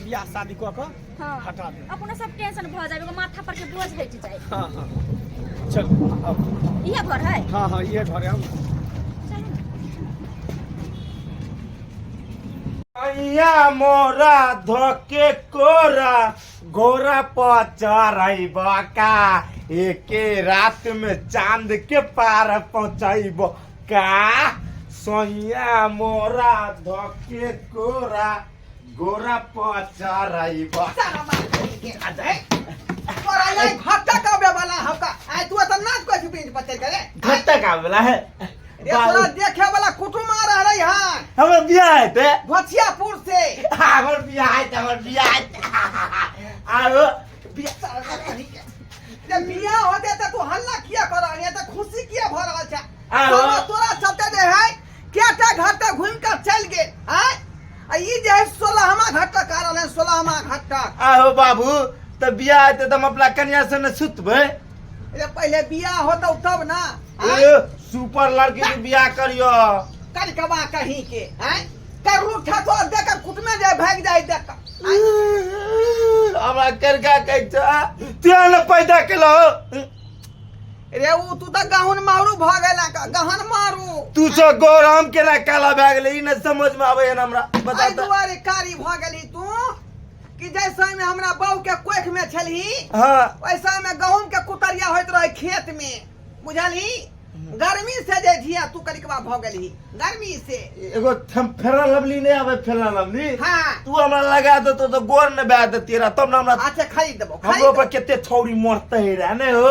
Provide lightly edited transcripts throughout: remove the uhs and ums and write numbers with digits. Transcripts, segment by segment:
बियाह शादी क के हां हटा दे अपना सब टेंशन भ जाए माथा पर के बोझ हट जाए। हां हां चल अब ये घर है। हां हां ये घर है। अइया मोरा धोके कोरा गोरा पर चढ़ब का एके रात में चांद के पार पहुँचब का सोइया मोरा धोके कोरा गोरा पर चढ़ब घट्टा का वाला है देखे वाला कुटुम आ रहा है हमर बियाह है ते भछियापुर से हमर बियाह है आरो जब बियाह होते तो तू हल्ला किया कर रहा है तो खुशी किया भ रहा है तोरा चलते दे है केटा घाटा घूम कर चल गए हैं ई जे 16वां घाटा कर रहा है 16वां घाटा आहो बाबू त बियाह है त हम अपना कन्या से न सुतबे ये पहले बियाह होता तब ना सुपर लड़की के बियाह करियो कलकवा कहीं के हैं कर उठा तो देकर कुटमे जे भाग जाए देख हमरा करका कहै छ तें न पैदा केलो रे उ तू त गहन मारू भ गेला का गहन मारू तू छ गौरम केना काला भए गेलै ई न समझ में आबै न हमरा बता आई दुआरे कारी भ गेली तू कि जैसे में हमरा बाऊ के कोख में छलही हां वैसे में गहूम के कुतरिया होइत रहे खेत में बुझली गर्मी से जे धिया तू कलिकवा भ गेली गर्मी से एगो फेरा लवली नहीं आवे फेरा लवली हां तू हमरा लगा दे तो गोर न बा दे तेरा तब न हमरा अच्छा खरीद देबो हमरो पर केते छौरी मरते रे ने हो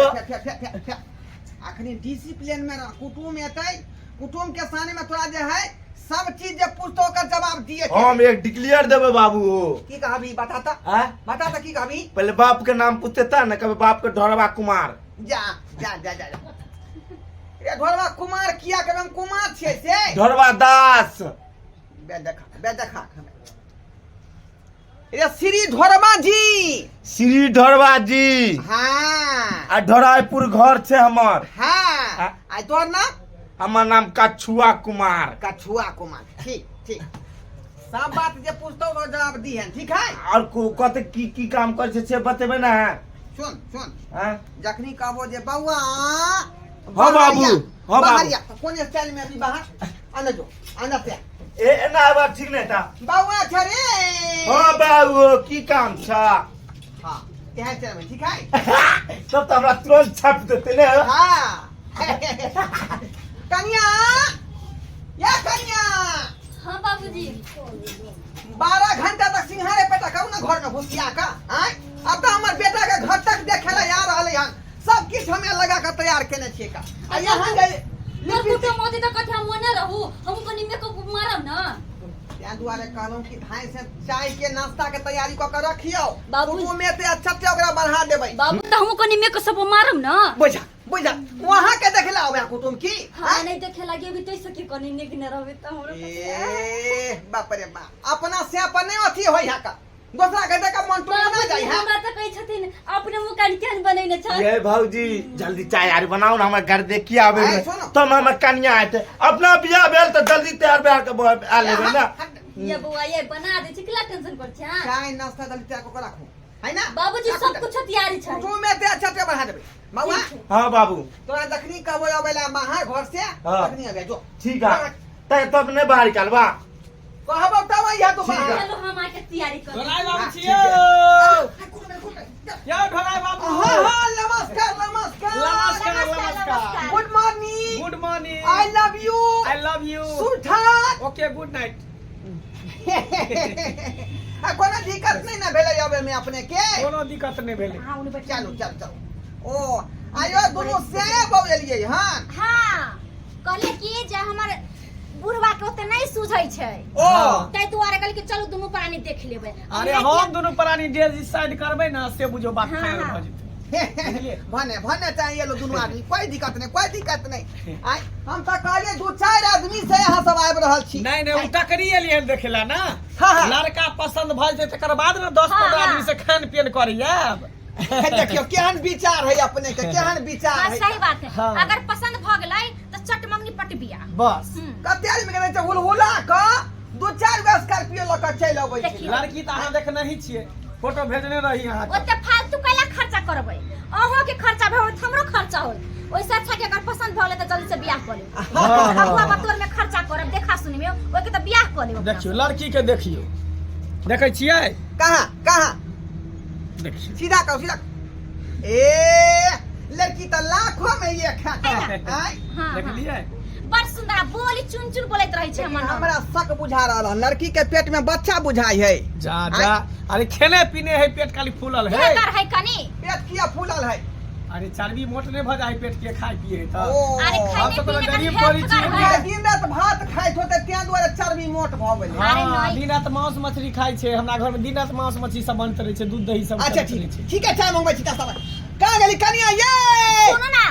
अखनी डिसिप्लिन में रह कुटुम एतै कुटुम के सामने में तोरा जे है सब चीज जे पूछतो का जवाब दिए हम एक डिक्लेयर देबे बाबू की कहबी बताता बताता की कहबी पहले बाप के नाम पूछता न कभी बाप के ढोरवा कुमार जा जा जा जा ये ढोरवा कुमार किया के हम कुमार छियै से ढोरवा दास बे देखा ये श्री ढोरवा जी श्री ढोरवा जी हां आ ढोराईपुर घर छे हमर हां आ तोर नाम हमर नाम कछुआ कुमार ठीक ठीक सब बात जे पूछतो वो जवाब दी है ठीक है और कते की काम कर छे बतेबे ना सुन हां जखनी कहबो जे बौआ हां बाबू हां बाबू कोन स्टाइल में अभी बाहर आने दो अंदर से ए ना बात ठीक नहीं था बौआ छरे हां बाबू की काम छा हां केहन चल में ठीक है सब तो हमरा तुरंत छाप देते ने हां कन्या या कन्या हां बाबूजी 12 घंटा तक सिंहारे पेटा कहू ना घर में घुसिया का हैं अब तो हमर बेटा के घर तक देखेला आ रहले हन सब किछ हमें लगा के तैयार केने छिए का आ यहां गए कुटुम मोती तो कथा मोने रहू हम कनी मेकअप मारब ना या दुआरे कहलौं कि धाय से चाय के नाश्ता के तैयारी क के रखियो बाबू में ते अच्छा से ओकरा बढ़ा देबै बाबू त हम कनी मेकअप सब मारब ना बुझा वहां के देखला होबे कुटुम की हां नहीं देखे लागे अभी तैसे की कनी निक न रहबे त हमरो ए बाप रे बाप अपना से अपने अथी होय हा का दूसरा के देख मन टूट ना जाय है हमरा त कहै छथिन अपने मुकान केहन बनैने छ ये भौजी जल्दी चाय यार बनाओ ना हमर घर देखी आवे तब हमर कन्या आते अपना बियाह भेल त जल्दी तैयार बैठ के आ लेबे ना ये बुआ ये बना दे छी किला टेंशन कर छ चाय नाश्ता जल्दी तैयार क राखो है ना बाबूजी सब कुछ तैयारी छ तू में ते अच्छा से बढ़ा देबे बाबू हां बाबू तोरा दखनी कहबो आवेला बाहर घर से दखनी आवे जो ठीक है तब ने बाहर निकालबा कहबो तब या तो बाहर चलो हम आके तैयारी कर ढोराई बाबू छियो या ढोराई बाबू हां नमस्कार good morning I love you सुठान ओके गुड नाइट कोनो दिक्कत नहीं ना भेले आवे में अपने के कोनो दिक्कत नहीं भेले हां उन्हें चलो ओ आयो दोनों से बोलिए हां कहले कि जे हमर बुढ़वा के ओते नहीं सुझै छै ओ तै दुआरे कहले कि चलो दोनों प्राणी देख लेबै अरे हम दोनों प्राणी जे डिसाइड करबै ना से बुझो बात फाइनल भ जेतै भने चाहिए लो दोनों आदमी कोई दिक्कत नहीं आई हम त कहले 2-4 आदमी से यहां सब आब रहल छी नहीं उ टकरी एलियन देखेला ना लड़का पसंद भ जाय तकर बाद ना 10-15 आदमी से खान पियन करियब देखियो केहन विचार है अपने के केहन विचार है सही बात है अगर पसंद भ गेलै त चट मंगनी पट बिया बस कते आदमी के हुलहुला क 2-4 गो स्कॉर्पियो लेकर चलि अबै छी। लड़की तो अहाँ देखने ही छियै, फोटो भेजने रही अहाँ के। ओते फालतू कैला खर्चा करबै, अहों के खर्चा भेल हमरो खर्चा होल। ओइसे अच्छा के अगर पसंद भले त जल्दी से बियाह कर लेब। अगुआ बतौर में खर्चा करब, देखा सुनी में ओइ के त बियाह कर लेब। देखियो लड़की के देखियो, देखै छियै कहाँ देखियो सीधा कहो सीधा। ए लड़की तो लाखों में ये खाता है। हां देखलियै बड़ सुंदर बोली चुन चुन बोलैत रहै छै हमर। हमरा शक बुझा रहल लड़की के पेट में बच्चा बुझाई है। जा जा अरे खेने पीने है पेट खाली फूलल है। बेकार है कनी पेट किया फूलल है? अरे चर्बी मोट नहीं भ जाए पेट के खाए पिए त। अरे हम तो खाने गरीब पीने पड़ी छी। का दिन रात भात खाइत होते तें दुआरे चर्बी मोट भ गेलै। अरे हां नहीं। दिन रात मांस मछली खाई छै, हमरा घर में दिन रात मांस मछली सब बनते रहे छै, दूध दही सब अच्छा बनते रहे छै। ठीक है चाय मंगबै छी का सब। कहाँ गेली कनिया ये? सुनो ना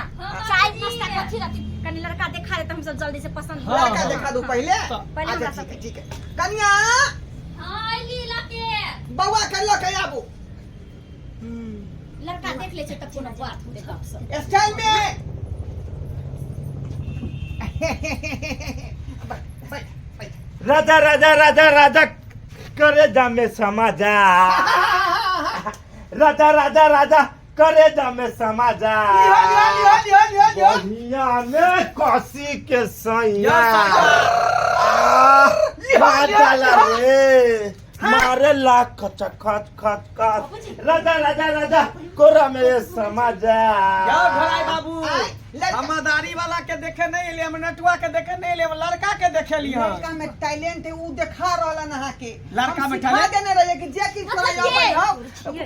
चाय नाश्ता कथी रहती कनी लड़का देखा दे त हम सब जल्दी से पसंद हाँ, लड़का देखा दू पहले। पहले हमरा अच्छा सब ठीक है कनिया हां आइली लके बउआ कर लो के आबू लड़का देख ले छै त कोनो बात होते गप सब। स्टाइल में। राजा राजा राजा राजा करे जामे समाजा, राजा राजा राजा करे जामे समाजा, बढ़िया में कसी के सैया रे मारे ला खच खच खच खच। राजा राजा राजा कोरा में समाजा। क्या घराई बाबू हमदारी वाला के देखे नहीं ले, हम नटुआ के देखे नहीं ले, हम लड़का के देखे लिए हम। लड़का में टैलेंट है वो दिखा रहल नहा के। लड़का हम में सिखा talent? देने रहे कि जे की करे अच्छा, आबै ये। हम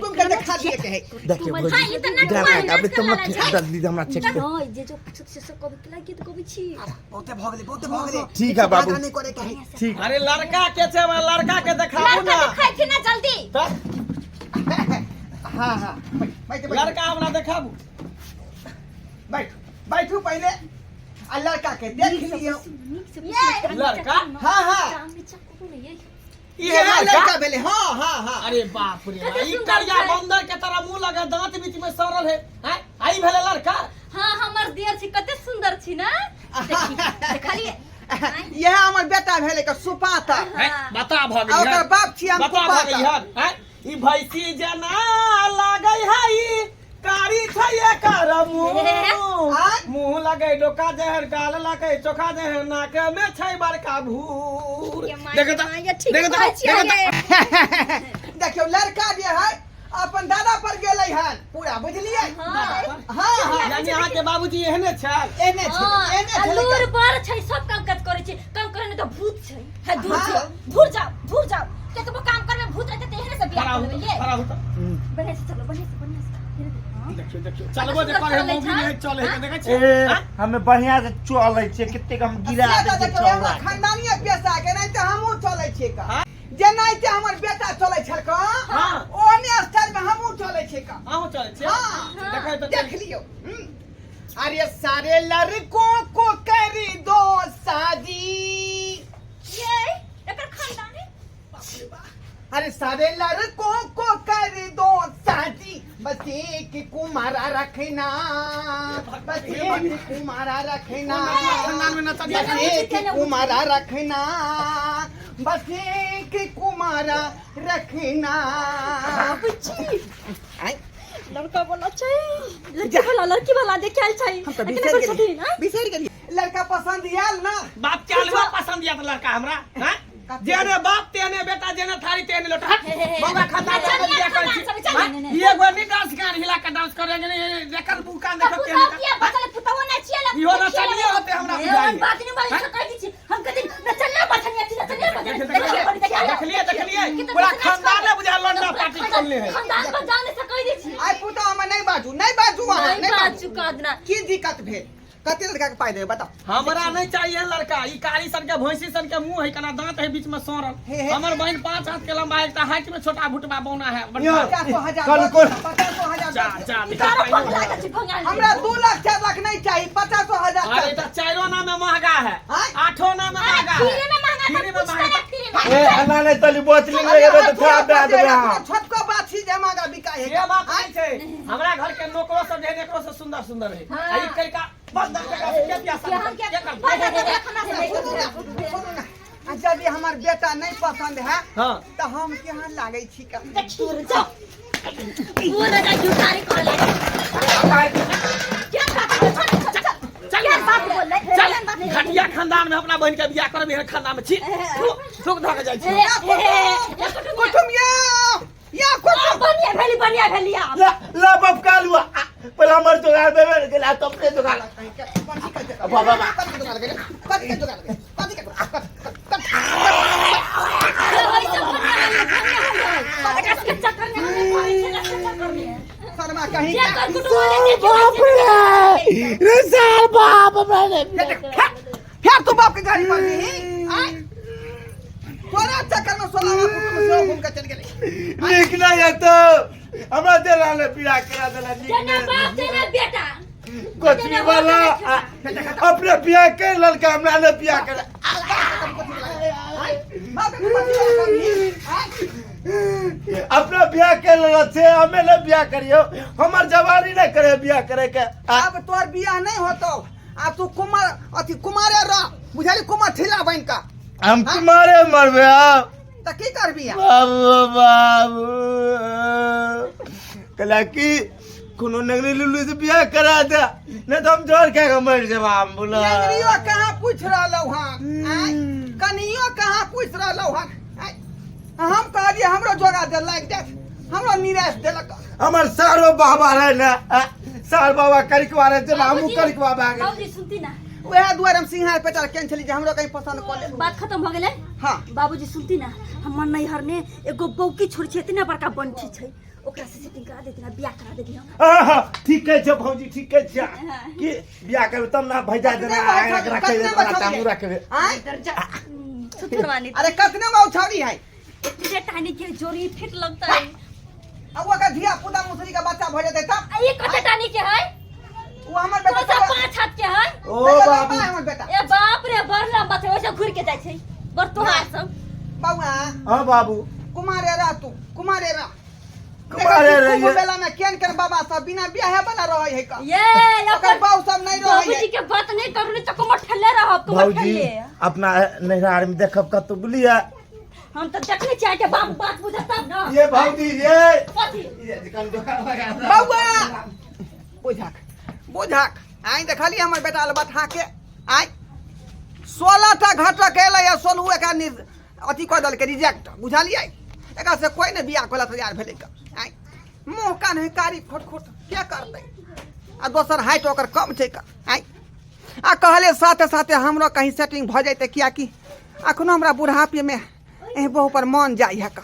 तुम के दिखा दिए के है। देखिए हाँ, ये तो नटुआ है, अबे तुम नाच के वाला दीदी हमरा चेक कर। ओइ जे जो से कभी लागी त कभी छी। बहुते भ गेलै बहुते भ गेलै। ठीक है बाबू। नहीं करे के है। ठीक अरे लड़का के छै, हमरा लड़का के देखाबू लड़का ना। दिखाई थी ना जल्दी। हां बैठ लड़का हमरा देखाबू। बैठू पहले आ लड़का के देख लियो। ये लड़का? हाँ, हाँ। ई है लड़का। भेले। हां अरे बाप रे कते ई सुंदर करिया छै। बंदर के तरह मुंह लगे, दांत बीच में सड़ल है। हैं आई भेले लड़का। हां हमर दियर छी कते सुंदर छी ना। देखलिए यह हमर बेटा भेले के सुपाता। हैं बता भ आ गई ओकर बाप छी हम बता भ गई सुपाता। हैं ई भैंसी जना लागै है, ई कारी छै एकर मुंह। आय? मुंह लगे डोका जहर, गाल लगे चोखा जहर, नाक में छै बड़का भूर। देखो तो देखियो लड़का जे है अपन दादा पर गेलै हन पूरा बुझलिए। हां यानी अहाँ के बाबूजी एहने छै। एने छै अलूर पर छै सब काम काज करे छै, काम करे ने तो भूत छै। है दूर हाँ। जाओ दूर जाओ केतबो काम करे में भूत रहते त एहने से बियाह कर लेबे। खड़ा हो तो बढ़िया से चलो बढ़िया से देखियो चलबो जे करे मौगी नहीं चले है, देखै छी। ए हमें बढ़िया से चले छे, कित्ते हम गिरा से दे तो छे देखियो हमरा खानदानीय पेशा के नहीं तो हमहू चलै छियै का। जे नहीं ते हमर बेटा चलै छल का हाँ। ओने स्टाइल में हमहू चलै छियै का। अहूँ चले छी। हाँ। देखै तो देख लियो। अरे सारे लड़कों को करी दो शादी। ये एकर खानदानी अरे सारे लड़कों को कर दो शादी, बस एक कुमारा रखना, बस एक कुमारा रखना, खानदान में नचनिया बस एक कुमारा रखना, बस एक कुमारा रखना। आय, लड़का बोला छै, लड़की वाला देख आइल छै। हम तो बिसर गेली। लड़का पसंद आयल ना? बाप के अलवा पसंद या लड़का हमरा। हैं जेने बाप तेने बेटा, जेने थारी तेने लोटा। बाबा खाता बियाह कर छी। ये एगो नहीं डांस गान हिला के डांस करे ने रेकर बुका देखो तेने। बचले पुतवा ना छिए ला। इहो नचनिया होते हमरा बुझाई। बात नहीं मालूम से कह दी छी हम कदिन नचनिया बचनिया छी नचनिया देखलिए पूरा खानदान ने बुझा लंडा पार्टी चलले है। खानदान पर जाने से कह दी छी। आय पुता हम नहीं बाजू अहाँ, नहीं बात बाजू। चुका देना। की दिक्कत भेल? कते लड़का के पाई देबे बताओ। हमरा नहीं चाहिए लड़का। ई कारी सन के भैंसी सन के मुंह है, कना दांत है बीच में सड़ल। हे। हमर बहन 5 हाथ के लंबा है, एकटा हाइट में छोटा भुटबा बौना है। यो। 50,000 कल को- 50,000 जा तारा पगला के छी भंगाल। हमरा 2 लाख 4 लाख नहीं चाहिए, 50,000 अरे तो चारों ना में महंगा है, हाँ? 8 ना में महंगा है। फ्री में मांगा फ्री में तो कुछ महंगा। ना फ्री में। ए अन्ना ने तली बोतली ले गेबे तो खा दे देबे हम। छोटको बाछी जमागा बिका है। ये बात नहीं छै। हमरा घर के नौकरो सब जे एकरो से सुंदर सुंदर है। हाँ। आई कई का बंदर के क्या प्यासा क्या हम क्या क्या कर। बता दे खाना से सुनो ना, यदि हमार बेटा नहीं पसंद है हाँ तो हम केहन लागे छी का देखिए जाओ वो ना जुठारी कर ले क्या बात बोल रहे चल घटिया खानदान में अपना बहन के बियाह कर मेरे खानदान में छी थूक धक जाय छी कुटुम या कुटुम बढ़िया भेली आप ला बाप कालुआ पहला हमर जोगाड़ देबे गेला तो अपने जोगाड़ बाबा शर्मा कहीं रे साल बाप मैंने क्या तू बाप के गाड़ी पर नहीं तोरा चक्कर में सोलावा कुटुम से घूम के चल गेले लिखना है तो हमरा देला ने पीड़ा करा देला जना बाप तेरा बेटा कोची वाला अपने बियाह के लड़का हमरा ने बियाह कर अपना बियाह के लड़ा से हमें ने बियाह करियो हमर जवानी नहीं करे बियाह करे के अब तोर बियाह नहीं होतो आ तू कुमार अथी कुमारे रह बुझाली कुमार ठिला बन का हम तुम्हारे मरबे त की कर बियाह बाबू बाबू कला की कोनो नगरी लुल्लू से बियाह करा दे नहीं तो हम जोर के मर जाब हम बोला नगरियो कहां पूछ रहलौ हां कनियो कहां पूछ रहलौ हां हम कहलिए हमरो जोगा दे लाग दे हमरो निराश देलक हमर सारो बाबा रहे ना सार बाबा करिकवा रहे जब हम करिकवा भागे बाबूजी सुनती ना ओहे दुआरे हम सिंहार पेटार केन छली जे हमरो कहीं पसंद कर ले बात खत्म भ गेलै हां बाबूजी सुनती ना हमर नैहर ने एगो बौकी छोड़ छै इतना बड़का बंठी छै ओकरा से सेटिंग करा देती ना बियाह करा देती हम ठीक है छ भौजी ठीक है छ कि बियाह करब तब ना भैजा देना रखे वाला तामू रखबे सुतरवानी अरे कतने में उछाड़ी है इतने टानी के जोरी फिट लगता है अब वो का धिया पुता मुसरी का बच्चा भ जेते तब ये कते टानी के है वो हमर तो बेटा सब पांच हाथ के है ओ बाबू हमर बेटा ए बाप रे बड़ लंबा छै ओसे घुर के जाय छै बड़ तोहार सब बाबा हां बाबू कुमारे रा तू कुमारे रा कुमारे रहिए बेला में केन कर बाबा सब बिना बियाह वाला रहै है का ये ओकर बाऊ सब नहीं रहै बाबूजी के बात नहीं करू नहीं तो कमर ठल्ले रहब कमर भौजी ठल्ले अपना नैहर में देखब कत बुलिया हम तो देखने चाहिए कि बाप बात बुझत तब ना ये भौजी ये कथी ये दुकान दुकान लगा बाबा बुझाक आई देखली हमर बेटा ल बता के आई 16 टा घटक एलै या 16 का अथी क दल के रिजेक्ट बुझलियै एका से कोई ने बियाह कोला तैयार भेलै का आई मुंह कान है कारी खोट खोट क्या करतै आ दोसर हाइट ओकर कम छै का आई आ कहले साथे साथे हमरो कहीं सेटिंग भ जैते किया कि अखनो हमरा बुढ़ापे में एह बहु पर मन जाय है का